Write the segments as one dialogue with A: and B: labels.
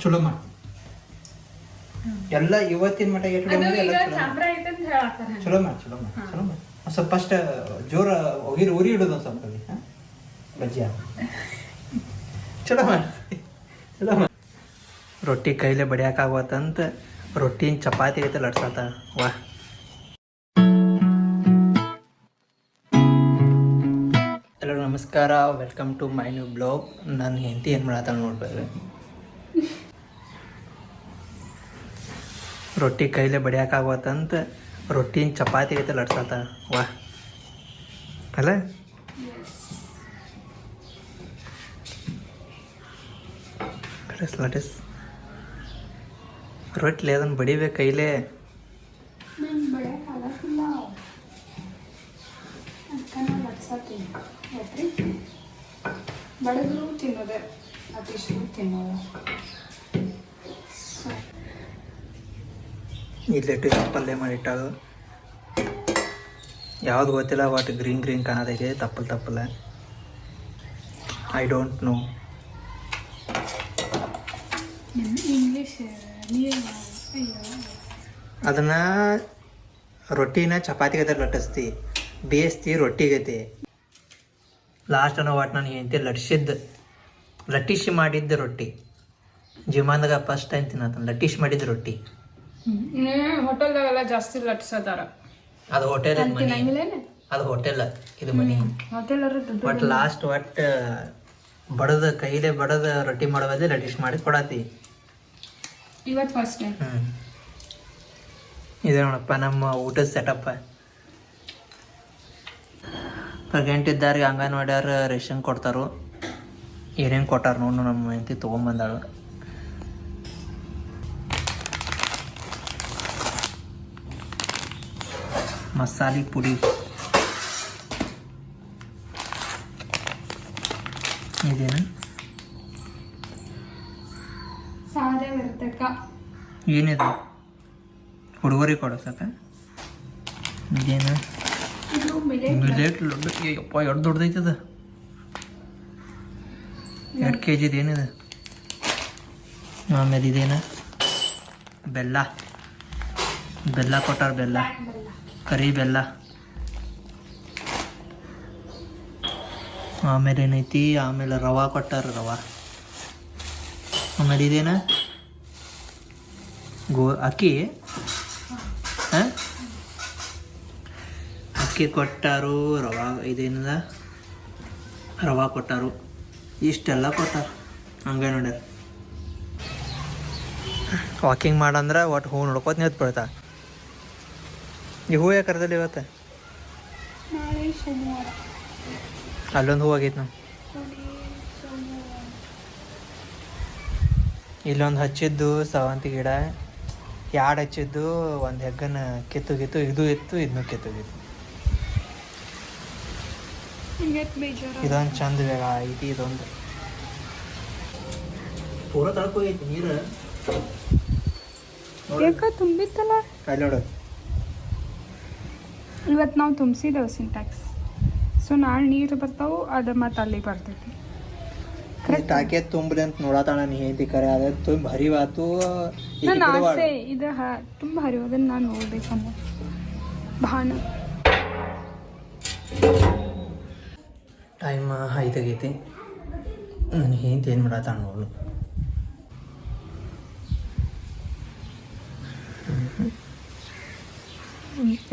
A: ಚಲೋ ಮಾಡಿ ಎಲ್ಲ ಇವತ್ತಿನ ಮಟ್ಟ ಚಲೋ ಮಾಡಿ ಸ್ವಲ್ಪ ಫಸ್ಟ್ ಜೋರ ಉರಿ ಇಡೋದು ಒಂದು ಸ್ವಲ್ಪ ಬಜ್ಜಿ ಚಲೋ ಮಾಡಿ ರೊಟ್ಟಿ ಕೈಲೇ ಬಡಿಯಾಕಾಗತ್ತಂತ ರೊಟ್ಟಿನ ಚಪಾತಿ ಐತೆ ಲಟ್ಸತ್ತ ವಾ. ಹಲೋ ನಮಸ್ಕಾರ, welcome to my new blog. ನನ್ನ ಹೆಂಡತಿ ಏನು ಮಾಡತ್ತ ನೋಡ್ಬೇಡ್ರಿ. ರೊಟ್ಟಿ ಕೈಲೇ ಬಡಿಯಾಕಾಗತ್ತಂತ ರೊಟ್ಟಿನ ಚಪಾತಿ ಐತೆ ಲಟ್ಸತ್ತ ವಾ ಅಲ್ಲ. ಲಟಸ್ ರೊಟ್ಟಿ ಅದನ್ನು ಬಡಿಬೇಕು ಕೈಲೇ.
B: ಬಡದ್ರು ತಿನ್ನೋದೆ ಅತಿಷ್ಟು ತಿನ್ನೋದು.
A: ಇಲ್ಲಿಟ್ಟು ಪಲ್ಯ ಮಾಡಿಟ್ಟಾಳು ಯಾವ್ದು ಗೊತ್ತಿಲ್ಲ, ಬಟ್ ಗ್ರೀನ್ ಕಾಣೋದೈತೆ. ತಪ್ಪಲ್ಲ ಐ ಡೋಂಟ್ ನೋ.
B: ಇಂಗ್ಲೀಷ್
A: ಅದನ್ನ ರೊಟ್ಟಿನ ಚಪಾತಿ ಗತೆ ಲಟ್ಟಿಸ್ತಿ, ಬೇಯಿಸ್ತಿ ರೊಟ್ಟಿಗೈತಿ. ಲಾಸ್ಟ್ ಅನ್ನೋ ಒಟ್ಟು ನಾನು ಹೆಂಡತಿ ಲಟ್ಟಿಸಿ ಮಾಡಿದ್ದ ರೊಟ್ಟಿ ಜೀವನದಾಗ ಫಸ್ಟ್ ಟೈಮ್ ತಿನ್ನತ್ತ. ಲಟ್ಟಿಸಿ ಮಾಡಿದ ರೊಟ್ಟಿ
B: ಹೋಟೆಲ್ದಾಗೆಲ್ಲ ಜಾಸ್ತಿ ಲಟ್ಸದಾರ.
A: ಅದು ಹೋಟೆಲ್, ಅದು ಹೋಟೆಲ್, ಇದು ಮನಿ. ಬಟ್ ಲಾಸ್ಟ್ ಒಟ್ಟು ಬಡದ ಕೈಲೇ ಬಡದ ರೊಟ್ಟಿ ಮಾಡೋದೇ ಲಟ್ಟಿಸಿ ಮಾಡಿ ಕೊಡತಿ
B: ಇವತ್ತು ಫಸ್ಟ್ ಟೈಮ್.
A: ಇದೆ ನೋಡಪ್ಪ ನಮ್ಮ ಊಟದ ಸೆಟಪ್ಪ. ಪ್ರೆಗ್ನೆಂಟ್ ಇದ್ದಾರಿಗೆ ಅಂಗನವಾಡಿಯವ್ರು ರೇಷನ್ ಕೊಡ್ತಾರೋ, ಏನೇನು ಕೊಟ್ಟಾರ ನೋಡು. ನಮ್ಮ ಹೆಂಡತಿ ತೊಗೊಂಬಂದಾಳು. ಮಸಾಲೆ ಪುಡಿ ಇದೇನು,
B: ಸಾರೆ ವರ್ತಕ
A: ಏನಿದೆ ಹುಡುಗರಿಗೆ ಕೊಡೋಸಕ. ಇದೇನು ಮಿಲೆಟ್ ಯಪ್ಪ, ಎರಡು ದೊಡ್ಡದೈತದ. 2 kg ಏನಿದೆ. ಆಮೇಲೆ ಇದೇನು ಬೆಲ್ಲ ಕೊಟ್ಟಾರ. ಬೆಲ್ಲ ಕರಿ ಬೆಲ್ಲ. ಆಮೇಲೆ ಏನೈತಿ, ಆಮೇಲೆ ರವಾ ಕೊಟ್ಟಾರ. ರವಾ ಆಮೇಲೆ ಇದೇನ ಅಕ್ಕಿ. ಹಾಂ, ಅಕ್ಕಿ ಕೊಟ್ಟಾರು. ರವಾ ಇದೇನದ ರವಾ ಕೊಟ್ಟಾರು. ಇಷ್ಟೆಲ್ಲ ಕೊಟ್ಟಾರ ಅಂಗನವಾಡಿಯವ್ರು. ವಾಕಿಂಗ್ ಮಾಡಂದ್ರೆ ಒಟ್ಟು ಹೂ ನೋಡ್ಕೋತ ನಿಂತು ಬಿಡ್ತಾ. ಈ ಹೂ ಯಾಕೆ ಕರೆದಲ್ಲಿ ಇವತ್ತು? ಅಲ್ಲೊಂದು ಹೂ ಆಗೈತೆ ನಾವು. ಇಲ್ಲೊಂದು ಹಚ್ಚಿದ್ದು ಸೇವಂತಿ ಗಿಡ, 2 ಹಚ್ಚಿದ್ದು, ಒಂದು ಹೆಗ್ಗನ ಕಿತ್ತು ಇದು ಇತ್ತು, ಇದನ್ನು ಕಿತ್ತು. ಇದೊಂದು ಚಂದ ಬೇಗ ಐತಿ. ಇದೊಂದು ಪೂರ ತಳ್ಕೋಗೈತಿ ನೀರು.
B: ತುಂಬಿತ್ತಲ್ಲ
A: ಅಲ್ಲಿ ನೋಡು.
B: ಇವತ್ತು ನಾವು ತುಂಬಿಸಿದೆವು ಸಿಂಟ್ಯಾಕ್ಸ್. ಸೊ ನಾಳೆ ನೀರು ಬರ್ತಾವು, ಅದು ಮತ್ತೆ ಅಲ್ಲಿ ಬರ್ತೈತಿ.
A: ಟಾಕೆ ತುಂಬಲಿ ಅಂತ ನೋಡತಾಳ ನೀ ಹೇಳ್ತಿ ಕರೆ. ಅದ ತುಂಬ ಹರಿವಾತು.
B: ನನ್ನ ಆಸೆ ಇದು ತುಂಬ ಹರಿಯೋದನ್ನ ನಾನು ನೋಡ್ಬೇಕಂದ ಭಾನ.
A: ಟೈಮ್ 5 ಆಗೈತಿ. ನಾನು ಹೇಳ್ತಿ ಏನು ಮಾಡತ್ತಾಳ ನೋಡು.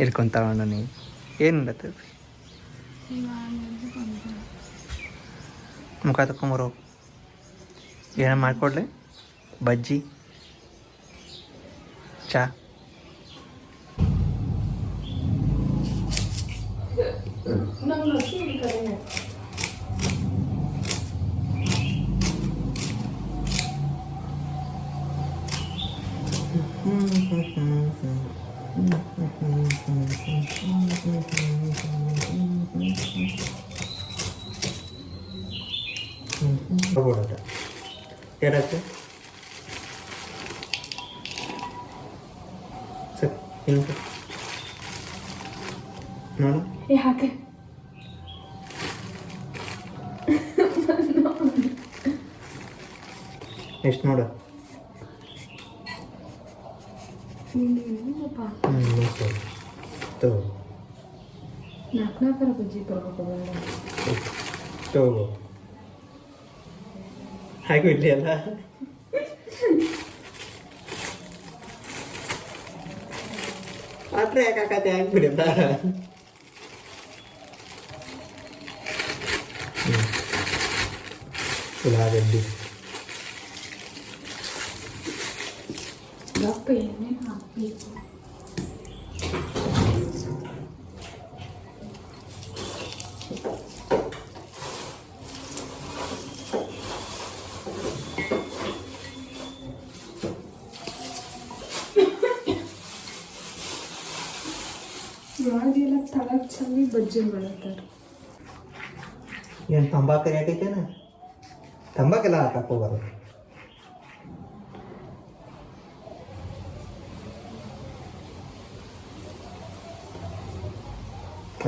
A: ಇರ್ಕೊಂತಾವ ನನಗೆ ಏನು ಮಾಡತ್ತದ. ಮುಖ ತಕೊಂಬರೋ. ಏನೋ ಮಾಡಿಕೊಡ್ಲಿ, ಬಜ್ಜಿ, ಚಾ. ಏನಕ್ಕೆ ಸರ್ ಹಿಂಗೆ ನೋಡು.
B: ಯಾಕೆ
A: ಎಷ್ಟು ನೋಡು.
B: ನಾಲ್ಕರ ಬಜ್ಜಿ ಬರ್ಬೇಕು ಬೇಡ.
A: ತಗೋ ಹಾಗೆ ಇಡ್ಲಿ ಅಲ್ಲ ಮಾತ್ರ ಯಾಕೆ ಹಾಕತ್ತೆ ಹಾಕ್ಬಿಡಿಲ್ಲ. ಉಳ್ಳಾಗಡ್ಡಿ
B: ದಪ್ಪ ಏನೇನು ಹಾಕಬೇಕು. ಇವಾಗೆಲ್ಲ ತಳಗ್ ಚೆಲ್ಲಿ ಬಜ್ಜಿ ಮಾಡ್ತಾರೆ.
A: ಏನು ತಂಬಾಕು ಯಾಕೈತೇನ? ತಂಬಾಕೆಲ್ಲ ಹಾಕಕ್ಕೆ ಹೋಗೋದು.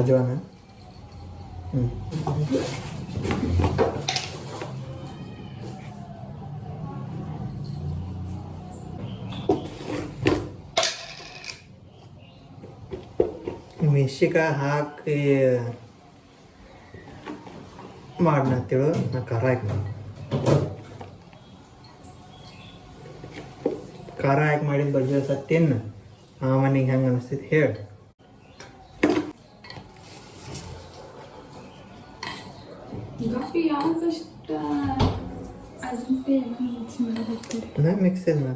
A: ಅಜ್ವಾನ ಮೆಣಸಿನ್ಕಾಯಿ ಹಾಕಿ ಮಾಡ್ನ ಅಂತೇಳು. ನಾ ಖಾರ ಹಾಕಿ ಖಾರ ಹಾಕಿ ಮಾಡಿದ ಬಜ್ಜಿ ಸತ್ ತಿನ್ನು ಮನೆಗೆ ಹೆಂಗೆ ಅನಿಸ್ತೈತಿ ಹೇಳಿ.
B: ಯಾಕಷ್ಟ ಅದಂತೆ ಮಿಕ್ಸ್ ಮಾಡಿ
A: ನಾ ಮಿಕ್ಸ್ ಇಲ್ಲ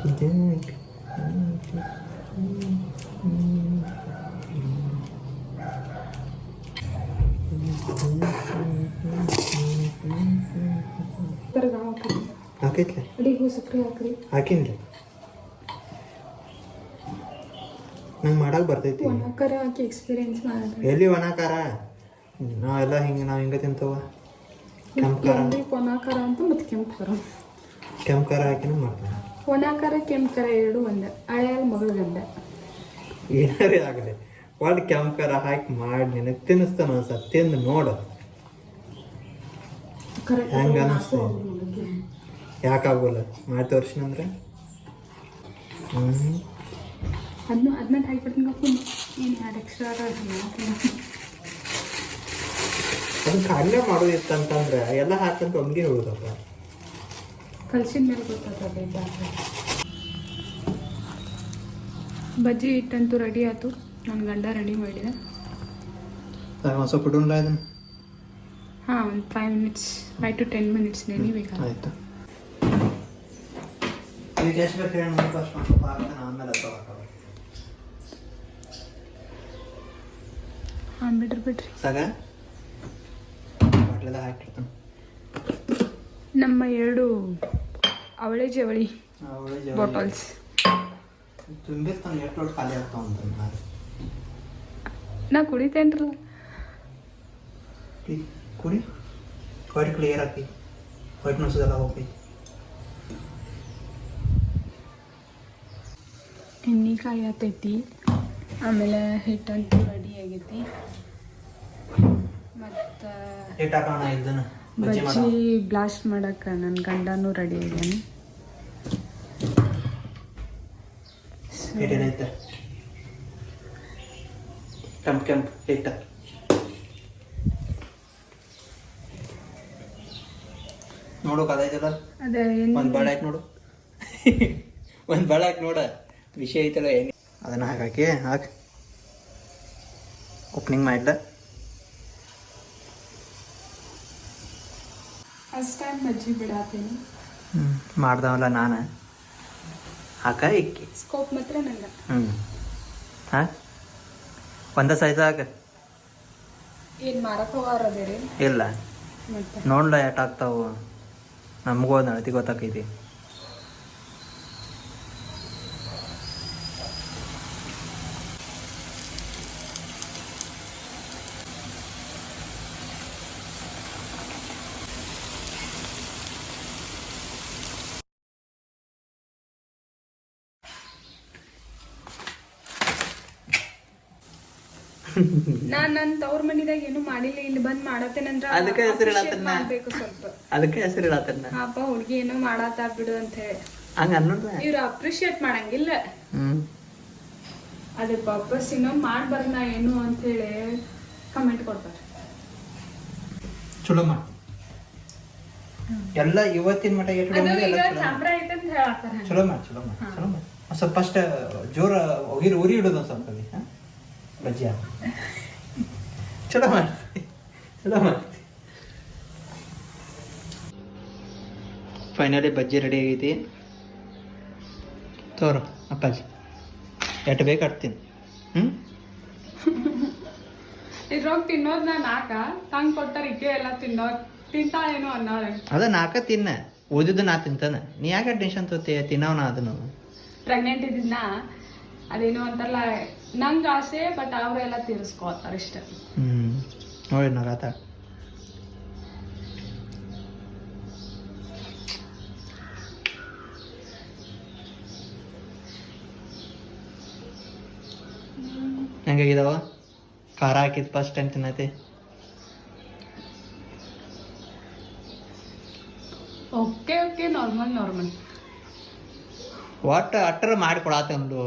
A: ಅದು ಹಾಕೈತ್ಲೆ
B: ಅಡಿಗೆ ಸಕ್ಕರೆ ಹಾಕ್ರಿ.
A: ಹಾಕಿನ್ರಿ ನಂಗೆ ಮಾಡಕ್ಕೆ ಬರ್ತೈತಿ.
B: ಒಣಕರ ಹಾಕಿ ಎಕ್ಸ್ಪೀರಿಯನ್ಸ್ ಮಾಡಿದ್ರೆ
A: ಎಲ್ಲಿ ಒಣಕಾರ ನಾವೆಲ್ಲ ಹಿಂಗೆ ತಿಂತವ. ಕೆಂಪು ಖಾರ
B: ಒಣಕಾರ ಅಂತ ಮತ್ತೆ ಕೆಂಪು ಖಾರ.
A: ಕೆಂಪು ಖಾರ ಹಾಕಿನೂ ಮಾಡ್ತಾನೆ.
B: ಒಣಕಾರ ಕೆಂಪು ಖಾರ ಎರಡು ಒಂದೇ. ಹಳೆಯ ಮಗಳ ಗಂಡ
A: ಏನಾರೇ ಆಗಲಿ ಒಟ್ಟು ಕೆಂಪು ಖಾರ ಹಾಕಿ ಮಾಡಿ ನಿನಗೆ ತಿನ್ನಿಸ್ತಾನ ಒಂದ್ಸಲ ತಿಂದು ನೋಡು ಹೆಂಗೆ ಅನ್ನಿಸ್ತದೆ. ಯಾಕಾಗೋಲ್ಲ ಮಾಡಿ ತೋರಿಸಿನಂದ್ರೆ
B: ಅದನ್ನ ಹಾಕ್ಬಿಡ್ತೀನಿ ಏನು ಯಾರು ಎಕ್ಸ್ಟ್ರಾ
A: ಅದು ಕಾಯಿಲೆ ಮಾಡೋದಿತ್ತಂತಂದ್ರೆ ಎಲ್ಲ ಹಾಕಂತ ಒಮ್ಗೆ ಹೋಗುದಪ್ಪ.
B: ಕಲ್ಸಿದ ಮೇಲೆ ಗೊತ್ತಾಗ್ತದೆ. ಬಜ್ಜಿ ಹಿಟ್ಟಂತೂ ರೆಡಿ ಆಯ್ತು. ನನ್ನ ಗಂಡ ರೆಡಿ ಮಾಡಿದೆ.
A: ಒಂದು ಸ್ವಲ್ಪ ಇಡೋಲ್ಲ ಇದನ್ನು.
B: ಹಾಂ, ಒಂದು 5 ಮಿನಿಟ್ಸ್ 5 to 10 ಮಿನಿಟ್ಸ್ ನೆನಿಬೇಕಾ.
A: ಆಯಿತು. ಈಗ ಎಷ್ಟು ಬೇಕು ಹೇಳಿ ಫಸ್ಟ್ ಒಂದು ಸ್ವಲ್ಪ ಹಾಕ್ತಾನೆ ಆಮೇಲೆ
B: ಹಾಂ ಬಿಡ್ರಿ
A: ಸಾಗ ಬಾಟ್ಲೆಲ್ಲ ಹಾಕಿರ್ತಾನೆ.
B: ನಮ್ಮ 2 ಅವಳೆ ಜವಳಿ ಬಾಟಲ್ಸ್
A: ತುಂಬಿರ್ತಾನೆ. ಎಷ್ಟು ದೊಡ್ಡ ಖಾಲಿ ಆಗ್ತಾವ ಅಂತ
B: ನಾ ಕುಡಿತೇನ್ರಲ್ಲ.
A: ಕುಡಿ ವೈಟ್ ಕ್ಲಿಯರ್ ಹಾಕಿ ವೈಟ್ ನುಸುದೆಲ್ಲ ಹೋಗಿ.
B: ಎಣ್ಣೆ ಕಾಯಿ ಆತೈತಿ. ಆಮೇಲೆ ಹಿಟ್ಟಂತೂ ರೆಡಿ ಆಗೈತಿ. ಮತ್ತು
A: ಹಿಟ್ಟು ಹಾಕೋಣ ಇದನ್ನು
B: ಬಜ್ಜಿ ಬ್ಲಾಸ್ಟ್ ಮಾಡಕ್ಕೆ ನನ್ನ ಗಂಡನೂ ರೆಡಿ ಆಗ್ಯಾನ.
A: ಹಿಟ್ಟೇನೈತೆ ಕೆಂಪು ಹಿಟ್ಟು ನೋಡು ಕದಾಯ್ತಲ್ಲ.
B: ಅದೇ
A: ಒಂದು ಬಾಳೆ ಹಾಕಿ ನೋಡು ಒಂದು ಬಾಳೆ ಹಾಕಿ ನೋಡ ವಿಷಯ ಐತಲ್ಲ ಏನು ಅದನ್ನು ಹಾಕಿ ಓಪನಿಂಗ್ ಮಾಡಿಲ್ಲ.
B: ಫಸ್ಟ್ ಟೈಮ್ ಬಜ್ಜಿ ಬಿಡಾತೀನಿ.
A: ಮಾಡ್ದವಲ್ಲ ನಾನು ಇಕ್ಕಿ
B: ಸ್ಕೋಪ್ ಮಾತ್ರ ನಂಗೆ.
A: ಹಾಂ ಒಂದೇ ಸೈಜ್ ಹಾಕ.
B: ಏನು ಮಾರಕ್ಕೆ ಹೋಗಾರ ಬೇರೆ
A: ಇಲ್ಲ
B: ಮತ್ತೆ
A: ನೋಡ್ಲ ಎಟ್ ಆಗ್ತಾವು ನಮಗೂ ಅದು ನಡತಿ ಗೊತ್ತಾಕೈತಿ.
B: ನಾನ್ ನನ್ ತವ್ರ ಮನಿದಾಗ ಏನು ಮಾಡಿಲ್ಲ, ಇಲ್ಲಿ ಬಂದ್ ಮಾಡತ್ತೇನಂದ್ರ
A: ಅದಕ್ಕೆ ಹೆಸರು ಹೇಳತ್ತನ್ನ.
B: ಮಾಡ್ಬೇಕು ಸ್ವಲ್ಪ.
A: ಅದಕ್ಕೆ ಹೆಸರು ಹೇಳತ್ತನ್ನ.
B: ಅಪ್ಪ ಹುಡ್ಗಿ ಏನೋ ಮಾಡತ್ತಾರ ಬಿಡು ಅಂತ ಹೇಳಿ
A: ಹಂಗ ಅನ್ನೋದ.
B: ಇವ್ರು ಅಪ್ರಿಶಿಯೇಟ್ ಮಾಡಂಗಿಲ್ಲ.
A: ಹ್ಮ್
B: ಅದಕ್ಕೆ ವಾಪಸ್ ಇನ್ನೊಂದ್ ಮಾಡ್ಬಾರ್ದ ನಾ ಏನು ಅಂತ ಹೇಳಿ ಕಮೆಂಟ್ ಕೊಡ್ತಾರೆ.
A: ಚಲೋ ಮಾಡಿ ಎಲ್ಲ ಇವತ್ತಿನ ಮಟ್ಟ ಎಷ್ಟು
B: ಅದು
A: ಬಂದಿದೆ
B: ಈಗ
A: ಎಲ್ಲ ಚಲೋ ಮಾಡು.
B: ಕ್ಯಾಮ್ರಾ ಐತೆ ಅಂತ ಹೇಳತ್ತಾರ.
A: ಚಲೋ ಮಾಡಿ ಚಲೋ ಮಾಡಿ ಚಲೋ ಮಾಡಿ. ಒಂದ್ ಸ್ವಲ್ಪ ಫಸ್ಟ್ ಜೋರ ಉರಿ ಇಡೋದು ಒಂದು ಸ್ವಲ್ಪ ಅಲ್ಲಿ, ಬಜ್ಜಿ ಚಲೋ ಮಾಡ್ತಿ ಚಲೋ ಮಾಡ್ತಿ. ಫೈನಲಿ ಬಜ್ಜಿ ರೆಡಿ ಆಗೈತಿ. ತೋರು ಅಪ್ಪಾಜಿ ಎಟ್ಟು ಬೇಕು ಅಡ್ತೀನಿ.
B: ಇದ್ರೊಳಗ ತಿನ್ನೋದ್ ನಾ ನಾಕ ತಂಗ್ ಕೊಟ್ಟಾರ ಇಕ್ಕೆ ಎಲ್ಲ ತಿಂತಾಳೇನೋ ಅನ್ನೋರ.
A: ಅದ ನಾಕ ತಿನ್ನ, ಓದಿದ್ದು ನಾ ತಿಂತಾನ. ನೀ ಯಾಕೆ ಟೆನ್ಷನ್ ತೋತಿ? ತಿನ್ನವ ನಾ ಅದನ್ನು.
B: ಪ್ರೆಗ್ನೆಂಟ್ ಇದ್ದಿದ್ನ ಅದೇನೋ ಅಂತಾರಲ್ಲ, ನಂಗೆ ಆಸೆ ಬಟ್ ಅವ್ರೆಲ್ಲ ತೀರಿಸ್ಕೋತಾರ ಇಷ್ಟ.
A: ನೋಡಿ ನಾಗಾತ ಹೆಂಗಾಗಿದಾವ? ಖಾರ ಹಾಕಿದ್ ಫಸ್ಟ್ ಟೈಮ್ ತಿನ್ನತಿ.
B: Okay okay normal normal.
A: ಒಟ್ಟು ಅಟ್ಟರ ಮಾಡಿಕೊಡಾತ ಒಂದು